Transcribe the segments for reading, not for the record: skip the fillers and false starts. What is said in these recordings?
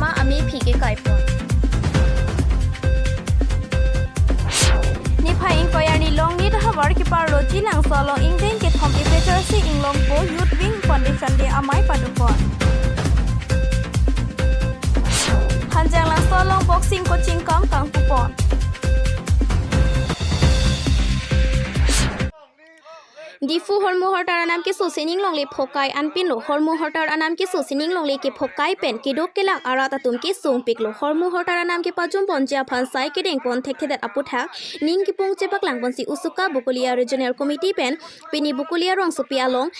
Sarma Ami Pike Kaipon Nipai Inquiry Long Need Havar Kiparo Jilang Solo Ingding Get Home Efficiency in Longpo Youth Wing Foundation De Amai Padupon Hanjang Lang Solong Boxing Coaching Kam Kang Pupon Diphu hormu hortar anam ke susining longle phokai anpino hormu hortar anam ke susining longle ke phokai pen ke dok ke lak arata tum ke sung piklo hormu hortar anam ke pajum ponja phansai ke deng pon thek thedat aputha ning ki pung chepak lang bonsi usuka bukulia regional committee pen pini bukulia rong supia long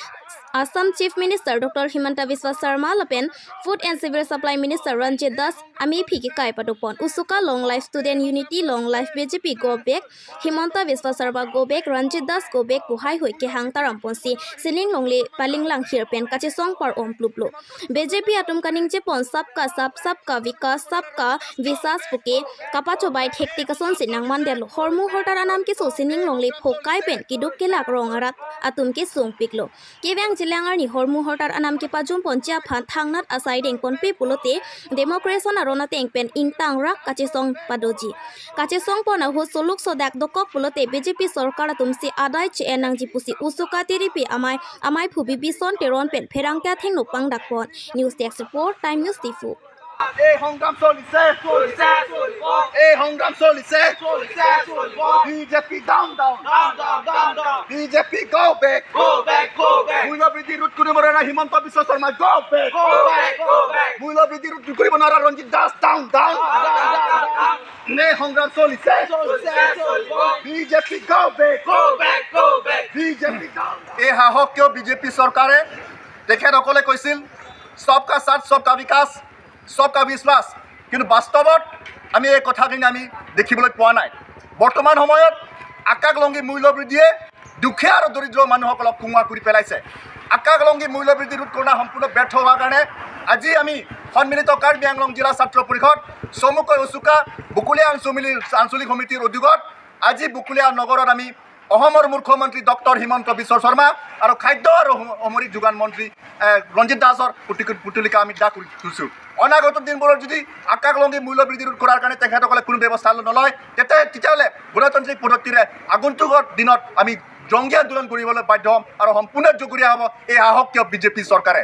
Assam Chief Minister Dr. Himanta Biswa Sarma Lapen, Food and Civil Supply Minister Ranjit Das, Ami Piki Kai Padupon, Usuka Long Life Student Unity Long Life BJP Go Back, Himanta Biswa Sarma Go Back, Ranjit Das Go Back, Puhai Hui Ke Hang Taramponsi, Siling Longli, Paling Lang Here Pen, Kachisong Par Om Pluplo. BJP Atum Kaning Jepon, Sabka Vikas, Sabka, Visas Puke, Kapacho Bai Hecticason Sinang Mandel, Hormu Hortaranam Kiso, Sining Longli, Pokai Pen, Kidukilak Rongarat, Atum Kisung Piklo. Kivang Jilangar ni hormu hortar anam ke pajum poncha phan thangnat asai deng pon pi pulote democracy arona teng pen ingtang rak kachisong padoji kachisong pona hu soluk sodak dokok pulote BJP sarkar tumsi adai che enang jipusi usuka tiripi amai phubi bison teron pen pherangta thengno pang dakpon news text report time news Diphu Hongram Solise Hongram Solise BJP down BJP go back Mula Bidi Rut Kurimarana Himanta Biswa Sarma go back Mula Bidi Rut Kurimarana Ranjit Das down Ne Hongram Solise BJP go back BJP down Ha hokyo BJP sarkare তেখেতসকলে কৈছিল সবকা সাথ সবকা বিকাশ সবকা বিশ্বাস কিন্তু বাস্তৱত আমি এই কথাখিনি আমি দেখিবলৈ পোৱা নাই বৰ্তমান সময়ত আকাশলংঘী মূল্যবৃদ্ধিয়ে দুখীয়া আৰু দৰিদ্ৰ মানুহসকলক কুঙা কৰি পেলাইছে আকাশলংঘী মূল্যবৃদ্ধি ৰোধ কৰা সম্পূৰ্ণ ব্যৰ্থ হোৱাৰ কাৰণে আজি আমি সন্মিলিত কাৰ্বি আংলং জিলা ছাত্ৰ পৰিষদ চমুকৈ উচুকা বুকুলীয়া আঞ্চলিক সমিতিৰ উদ্যোগত আজি বুকুলীয়া নগৰত আমি অসমৰ মুখ্যমন্ত্ৰী ডক্টৰ হিমন্ত বিশ্ব শৰ্মা আৰু খাদ্য আৰু সামৰিক যোগান মন্ত্ৰী ৰঞ্জিত দাসৰ পুতলিকা আমি দাগ কৰিছোঁ অনাগত দিনবোৰত যদি আকাশলংঘী মূল্যবৃদ্ধি ৰোধ কৰাৰ কাৰণে তেখেতসকলে কোনো ব্যৱস্থা নলয় তেতিয়াহ'লে গণতান্ত্ৰিক পদ্ধতিৰে আগন্তুক দিনত আমি জংগী আন্দোলন কৰিবলৈ বাধ্য হ'ম আৰু সম্পূৰ্ণ জগৰীয়া হ'ব এই সাহসীয় বিজেপি চৰকাৰে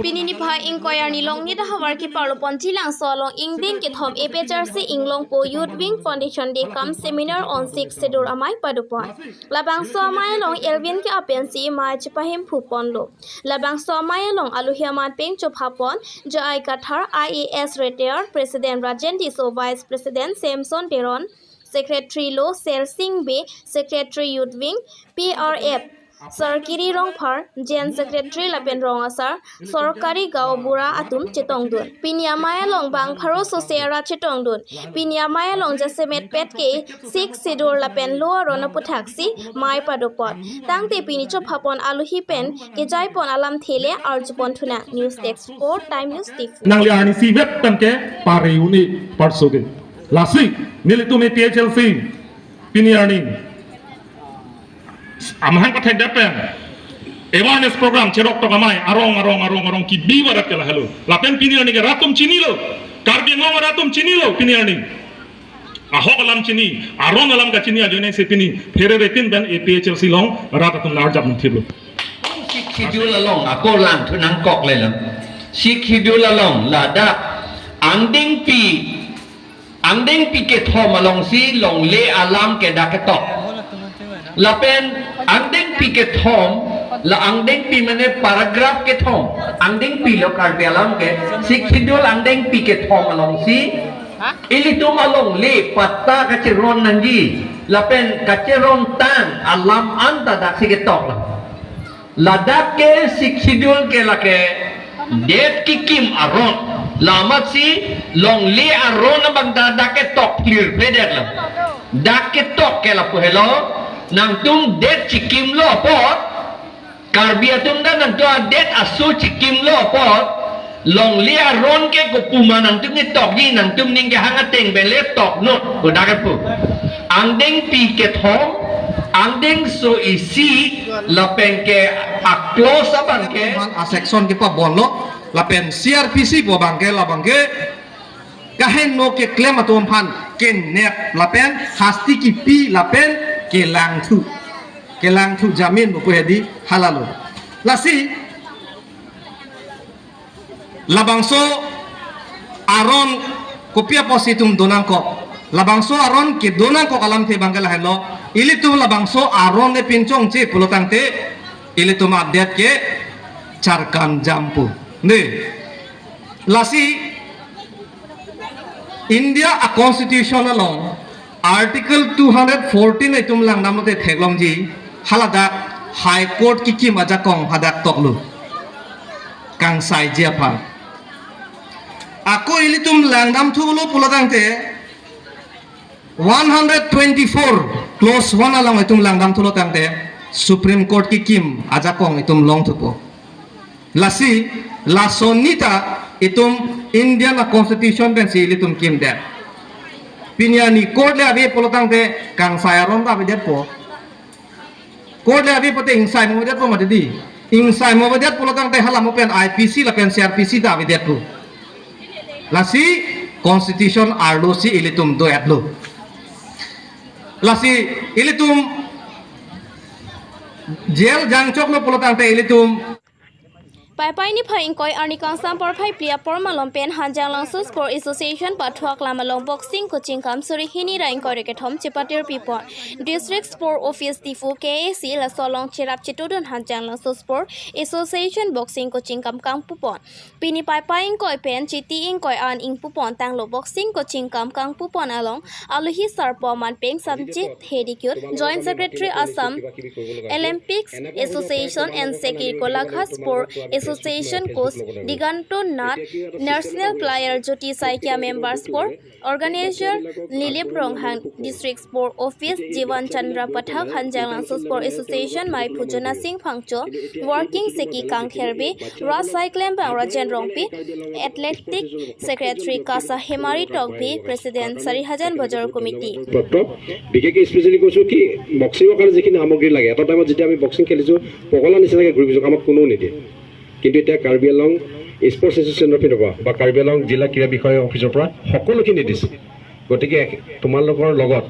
Pinini Pai Inquiry ni Long Nida Havar Ki Parlo Ponchilang Solong Ingding Ke Thom APHRC Inglong Po Youth Wing Foundation De Kam Seminar on 6 Sedur Amai Padupon Labang So Amai Long Elvin Ke Apensi Mai Chipahim Phupon Lo Labang So Amai Long Aluhiaman Peng Chophapon Jai Kathar IAS Retired President Rajen Diso Vice President Samson Teron Secretary Lo Sel Singh Be Secretary Youth Wing PRF Sir Kiri Rongphar, Jen Secretary Lapen Rongasar, Sorkari Gao Bura Atum Chetongdun, Pinyamaya Long Bang Paro Sosera Chetongdun, Pinyamaya Long Jasemet Petke, 6 Sidur Lapen Loa Ronaputaxi, Mai Padopot, Tangte Pinichop Hapon Aluhi Pen, Kejaipon Alam Tele, Arjupon Tuna, News Text 4 Time News Diphu. Nangliani si web tanke pare uni parsoge. Lastly, nilitume PHLC, Pinyani. Amhan pathai dapen awareness program cherok to gamai arong ki biwarat kala halo lapen pinirani ke ratum chini lo karbi ngom ratum chini lo pinirani ahok alam chini arong alam ka chini ajone se pini fere retin ben APHLC long ratatum larjap thiblo schedule along ako lang thunang kok le lang schedule along la da anding pi ke thom along si long le alam ke da ke tok lapen andeng pi ke thom la andeng pi mane paragraph ke thom andeng pi lo karbe alam ke schedule andeng pi ke thom along si ilitum along le patta kachiron nanji lapen kachiron tan alam anta dak si ke tok la dak ke schedule ke la ke date ki kim aron lamat si long le aron bagda dak ke tok clear pedek la dak ke tok ke la pohelo nang tum det chikim lo pot karbia tum dan nang tu det asu chikim lo pot long lia ron ke ko puma nang tum ni tok ji nang tum ning ke hangateng bele tok not ko dagat pu andeng pi ke thom andeng so isi lapeng ke aklos aban ke a section ke pa bollo lapen CRPC po bangke la bangke kahen no ke claim atom phan ken net lapen hasti ki pi lapen ke lang thu jamin mo hedi halalo lasi labangso aron kopia positum donangko labangso aron ke donangko kalam the bangala hello ilitum labangso aron ne pinchong che pulotangte ilitum update ke charkan jampu ne lasi India a constitutional law article 214 itum lang namote theglongji halada high court ki majakong hadak toklu kang sai jiapa ako ilitum lang nam thulo pulotangte 124 close 1 along itum lang nam thulo tangte Supreme Court ki kim ajakong itum long thupo lasi la sonita itum Indian constitution ben si ilitum kim der pinyani court le abi polotang te kang sayaron da be po court le abi pote insai mo det po madedi insai mo det polotang te hala mo pen IPC la pen CRPC da be det po lasi constitution arlo si ilitum do atlo lasi ilitum jail jangchok lo polotang te ilitum Pai ni phai ingkoi arni kang sam por phai plia por malom pen hanjang lang sus sport association pathuak lamalong boxing coaching kam suri hini rain koi reke thom chipatir pipon district sport office Diphu KAC la solong chirap chitudun hanjang lang sus sport association boxing coaching kam kang pupon pini pai ingkoi pen chiti ingkoi an ing pupon tang lo boxing coaching kam kang pupon along aluhi sarpo man peng samjit hedikut joint secretary Assam Olympics Association and Sekir Kolaghat Sport Association coach Diganto Nat National Player Jyoti Saikia member sport organizer Lilip Ronghang District Sport Office Jivan Chandra Pathak Hanjanglang Sport Association Mai Pujana Singh Phangcho Working Seki Kang Kherbe Ras Cycling Bang Rajan Rongpi Athletic Secretary Kasa Hemari Tokbi President Sarihajan Bajar Committee বিশেষকৈ specially কৈছোঁ কি বক্সিঙৰ কাৰণে যিখিনি সামগ্ৰী লাগে এটা টাইমত যেতিয়া আমি বক্সিং খেলিছোঁ পগলা নিচিনাকৈ ঘূৰি ফুৰিছোঁ কামত কোনো নিদিয়ে কিন্তু এতিয়া কাৰ্বি আংলং স্পৰ্টছ এছ'চিয়েশ্যনৰ পিনৰ পৰা বা কাৰ্বি আংলং জিলা ক্ৰীড়া বিষয়া অফিচৰ পৰা সকলোখিনি দিছে গতিকে তোমালোকৰ লগত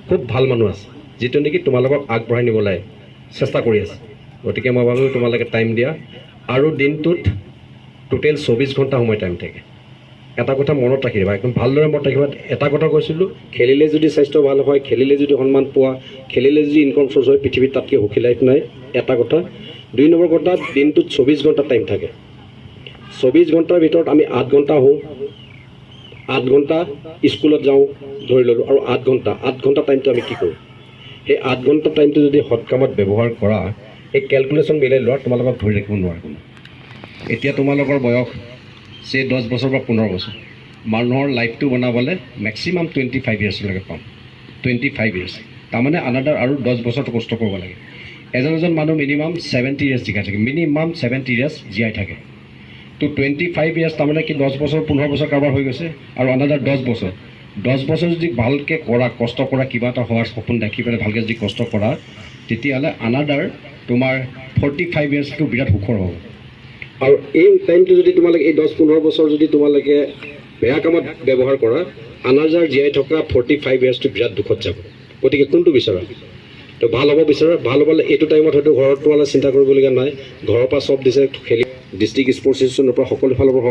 খুব ভাল মানুহ আছে যিটো নেকি তোমালোকক আগবঢ়াই নিবলৈ চেষ্টা কৰি আছে গতিকে মই ভাবোঁ তোমালোকে টাইম দিয়া আৰু দিনটোত টোটেল 24 ঘণ্টা সময় টাইম থাকে এটা কথা মনত ৰাখিবা একদম ভালদৰে মনত ৰাখিবা এটা কথা কৈছিলোঁ খেলিলে যদি স্বাস্থ্য ভাল হয় খেলিলে যদি সন্মান পোৱা খেলিলে যদি ইনকম চ'ৰ্চ হয় পৃথিৱীত তাতকৈ সুখী লাইফ নাই এটা কথা 2 নম্বৰ কথা দিনটোত 24 ঘণ্টা টাইম থাকে 24 ঘণ্টাৰ ভিতৰত আমি 8 ঘণ্টা হওঁ 8 ঘণ্টা স্কুলত যাওঁ ধৰি ল'লোঁ আৰু 8 ঘণ্টা টাইমটো আমি কি কৰোঁ সেই 8 ঘণ্টা টাইমটো যদি সৎ কামত ব্যৱহাৰ কৰা এই কেলকুলেশ্যন মিলাই লোৱা তোমালোকক ধৰি ৰাখিব নোৱাৰে কোনো এতিয়া তোমালোকৰ বয়স সে 10 বছৰ বা 15 বছৰ মানুহৰ লাইফটো বনাবলৈ মেক্সিমাম 25 ইয়াৰ্ছলৈকে পাম 25 ইয়াৰ্ছ তাৰমানে আনাদাৰ আৰু 10 বছৰটো কষ্ট কৰিব লাগে এজন মানুহ মিনিমাম 70 ইয়াৰ্ছ জীয়াই থাকে মিনিমাম 70 ইয়াৰ্ছ জীয়াই থাকে তো 25 ইয়াৰ্ছ তাৰমানে কি 10 বছৰ 15 বছৰ কাৰোবাৰ হৈ গৈছে আৰু আনাদাৰ 10 বছৰ যদি ভালকৈ কৰা কষ্ট কৰা কিবা এটা হোৱাৰ সপোন দেখি পেলাই ভালকৈ যদি কষ্ট কৰা তেতিয়াহ'লে আনাদাৰ তোমাৰ 45 ইয়াৰ্ছটো বিৰাট সুখৰ হ'ব আৰু এই টাইমটো যদি তোমালোকে এই 10-15 বছৰ যদি তোমালোকে বেয়া কামত ব্যৱহাৰ কৰা আনাদাৰ জীয়াই থকা 45 ইয়াৰ্ছটো বিৰাট দুখত যাব গতিকে কোনটো বিচাৰা তো ভাল হ'ব বিচাৰা ভাল হ'লে এইটো টাইমত হয়তো ঘৰত তোমালোকে চিন্তা কৰিবলগীয়া নাই ঘৰৰ পৰা চব দিছে খেলি ডিষ্ট্ৰিক্ট স্পৰ্টছ এছ'চিয়েশ্যনৰ পৰা সকলো ফালৰ পৰা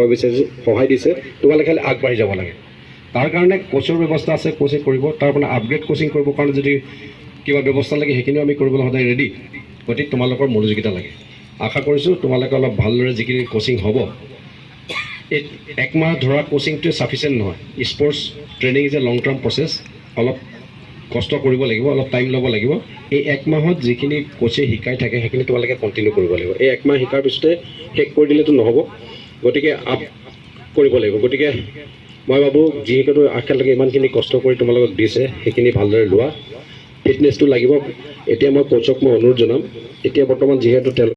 সহায় দিছে তোমালোকে খালি আগবাঢ়ি যাব লাগে তাৰ কাৰণে কোচৰ ব্যৱস্থা আছে কোচে কৰিব তাৰ পৰা আপগ্ৰেড কোচিং কৰিবৰ কাৰণে যদি কিবা ব্যৱস্থা লাগে সেইখিনিও আমি কৰিবলৈ সদায় ৰেডি গতিকে তোমালোকৰ মনোযোগিতা লাগে আশা কৰিছোঁ তোমালোকে অলপ ভালদৰে যিখিনি কোচিং হ'ব এই একমাহ ধৰা কোচিংটোৱে ছাফিচিয়েণ্ট নহয় sports training is a long term process অলপ কষ্ট কৰিব লাগিব অলপ টাইম ল'ব লাগিব এই এক মাহত যিখিনি কোচে শিকাই থাকে সেইখিনি তোমালোকে কণ্টিনিউ কৰিব লাগিব এই এক মাহ শিকাৰ পিছতে শেষ কৰি দিলেতো নহ'ব গতিকে আপ কৰিব লাগিব গতিকে মই ভাবোঁ যিহেতু আশালৈকে ইমানখিনি কষ্ট কৰি তোমালোকক দিছে সেইখিনি ভালদৰে লোৱা ফিটনেছটো লাগিব এতিয়া মই কোচক মই অনুৰোধ জনাম এতিয়া বৰ্তমান যিহেতু